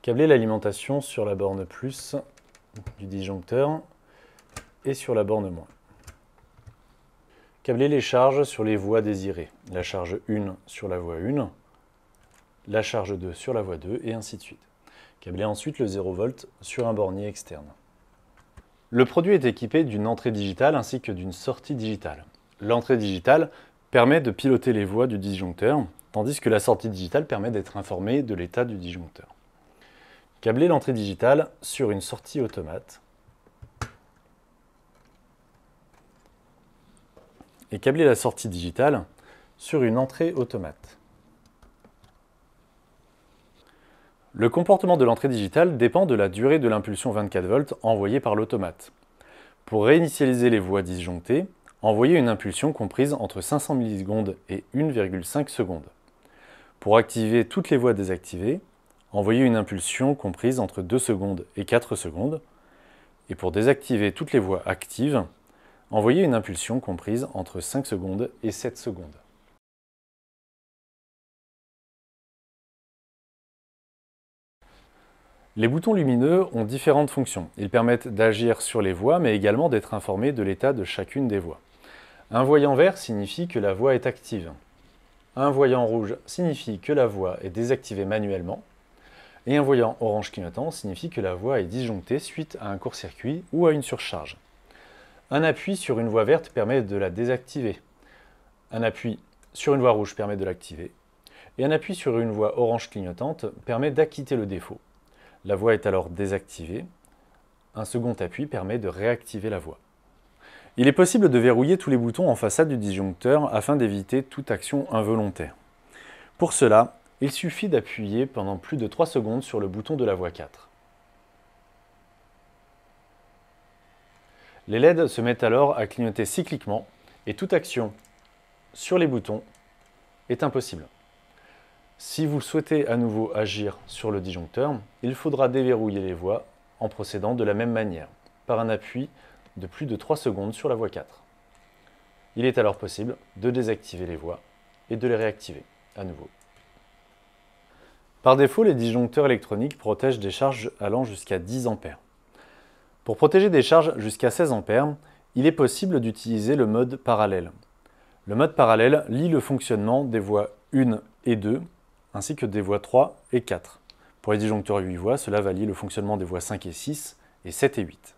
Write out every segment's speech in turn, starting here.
Câbler l'alimentation sur la borne plus du disjoncteur et sur la borne moins. Câbler les charges sur les voies désirées. La charge 1 sur la voie 1, la charge 2 sur la voie 2 et ainsi de suite. Câbler ensuite le 0 V sur un bornier externe. Le produit est équipé d'une entrée digitale ainsi que d'une sortie digitale. L'entrée digitale permet de piloter les voies du disjoncteur, tandis que la sortie digitale permet d'être informé de l'état du disjoncteur. Câbler l'entrée digitale sur une sortie automate et câbler la sortie digitale sur une entrée automate. Le comportement de l'entrée digitale dépend de la durée de l'impulsion 24 V envoyée par l'automate. Pour réinitialiser les voies disjonctées, envoyez une impulsion comprise entre 500 millisecondes et 1,5 secondes. Pour activer toutes les voies désactivées, envoyez une impulsion comprise entre 2 secondes et 4 secondes. Et pour désactiver toutes les voies actives, envoyez une impulsion comprise entre 5 secondes et 7 secondes. Les boutons lumineux ont différentes fonctions. Ils permettent d'agir sur les voies, mais également d'être informés de l'état de chacune des voies. Un voyant vert signifie que la voie est active. Un voyant rouge signifie que la voie est désactivée manuellement. Et un voyant orange clignotant signifie que la voie est disjonctée suite à un court-circuit ou à une surcharge. Un appui sur une voie verte permet de la désactiver. Un appui sur une voie rouge permet de l'activer. Et un appui sur une voie orange clignotante permet d'acquitter le défaut. La voie est alors désactivée. Un second appui permet de réactiver la voie. Il est possible de verrouiller tous les boutons en façade du disjoncteur afin d'éviter toute action involontaire. Pour cela, il suffit d'appuyer pendant plus de 3 secondes sur le bouton de la voie 4. Les LED se mettent alors à clignoter cycliquement et toute action sur les boutons est impossible. Si vous souhaitez à nouveau agir sur le disjoncteur, il faudra déverrouiller les voies en procédant de la même manière, par un appui de plus de 3 secondes sur la voie 4. Il est alors possible de désactiver les voies et de les réactiver à nouveau. Par défaut, les disjoncteurs électroniques protègent des charges allant jusqu'à 10 A. Pour protéger des charges jusqu'à 16 A, il est possible d'utiliser le mode parallèle. Le mode parallèle lie le fonctionnement des voies 1 et 2, ainsi que des voies 3 et 4. Pour les disjoncteurs 8 voies, cela va lier le fonctionnement des voies 5 et 6 et 7 et 8.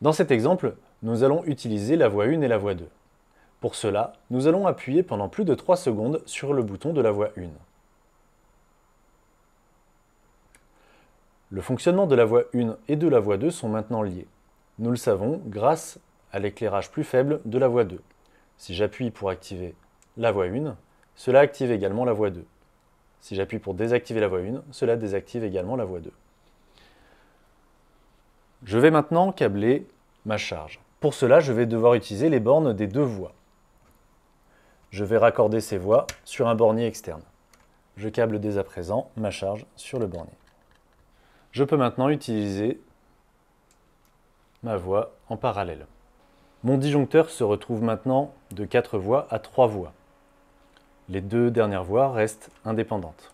Dans cet exemple, nous allons utiliser la voie 1 et la voie 2. Pour cela, nous allons appuyer pendant plus de 3 secondes sur le bouton de la voie 1. Le fonctionnement de la voie 1 et de la voie 2 sont maintenant liés. Nous le savons grâce à l'éclairage plus faible de la voie 2. Si j'appuie pour activer la voie 1, cela active également la voie 2. Si j'appuie pour désactiver la voie 1, cela désactive également la voie 2. Je vais maintenant câbler ma charge. Pour cela, je vais devoir utiliser les bornes des deux voies. Je vais raccorder ces voies sur un bornier externe. Je câble dès à présent ma charge sur le bornier. Je peux maintenant utiliser ma voie en parallèle. Mon disjoncteur se retrouve maintenant de 4 voies à 3 voies. Les deux dernières voies restent indépendantes.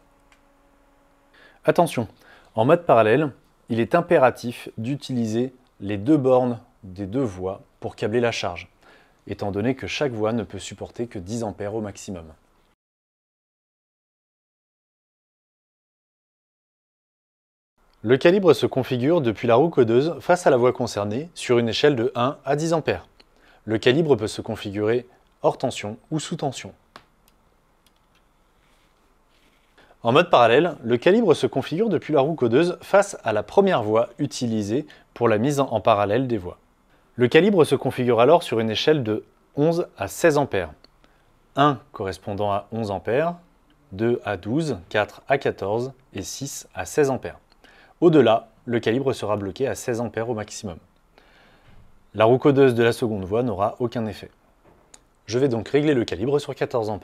Attention, en mode parallèle, il est impératif d'utiliser les deux bornes des deux voies pour câbler la charge, étant donné que chaque voie ne peut supporter que 10 A au maximum. Le calibre se configure depuis la roue codeuse face à la voie concernée sur une échelle de 1 à 10 A. Le calibre peut se configurer hors tension ou sous tension. En mode parallèle, le calibre se configure depuis la roue codeuse face à la première voie utilisée pour la mise en parallèle des voies. Le calibre se configure alors sur une échelle de 11 à 16 A. 1 correspondant à 11 A, 2 à 12, 4 à 14 et 6 à 16 A. Au-delà, le calibre sera bloqué à 16 A au maximum. La roue codeuse de la seconde voie n'aura aucun effet. Je vais donc régler le calibre sur 14 A.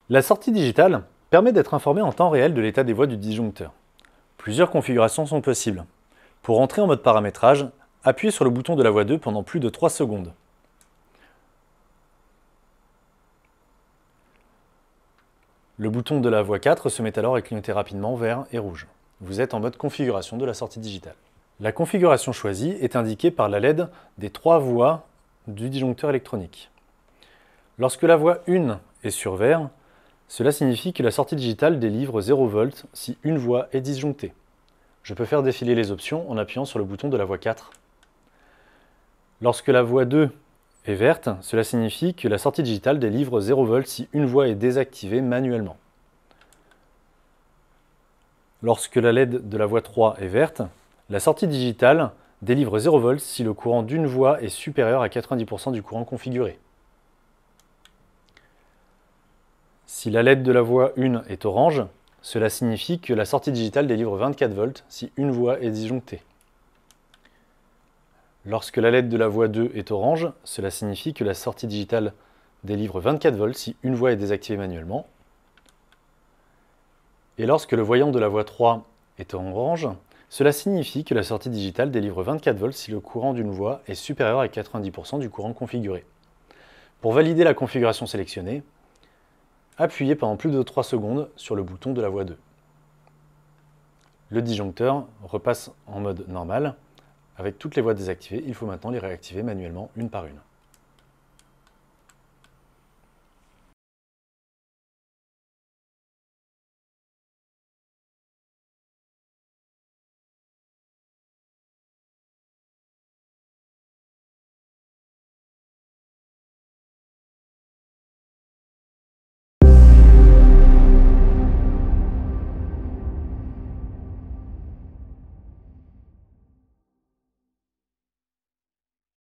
La sortie digitale permet d'être informé en temps réel de l'état des voies du disjoncteur. Plusieurs configurations sont possibles. Pour entrer en mode paramétrage, appuyez sur le bouton de la voie 2 pendant plus de 3 secondes. Le bouton de la voie 4 se met alors à clignoter rapidement vert et rouge. Vous êtes en mode configuration de la sortie digitale. La configuration choisie est indiquée par la LED des 3 voies du disjoncteur électronique. Lorsque la voie 1 est sur vert, cela signifie que la sortie digitale délivre 0 V si une voie est disjonctée. Je peux faire défiler les options en appuyant sur le bouton de la voie 4. Lorsque la voie 2 est verte, cela signifie que la sortie digitale délivre 0 V si une voie est désactivée manuellement. Lorsque la LED de la voie 3 est verte, la sortie digitale délivre 0 V si le courant d'une voie est supérieur à 90% du courant configuré. Si la LED de la voie 1 est orange, cela signifie que la sortie digitale délivre 24 V si une voie est disjonctée. Lorsque la LED de la voie 2 est orange, cela signifie que la sortie digitale délivre 24 V si une voie est désactivée manuellement. Et lorsque le voyant de la voie 3 est orange, cela signifie que la sortie digitale délivre 24 V si le courant d'une voie est supérieur à 90% du courant configuré. Pour valider la configuration sélectionnée, appuyez pendant plus de 3 secondes sur le bouton de la voie 2. Le disjoncteur repasse en mode normal. Avec toutes les voies désactivées, il faut maintenant les réactiver manuellement une par une.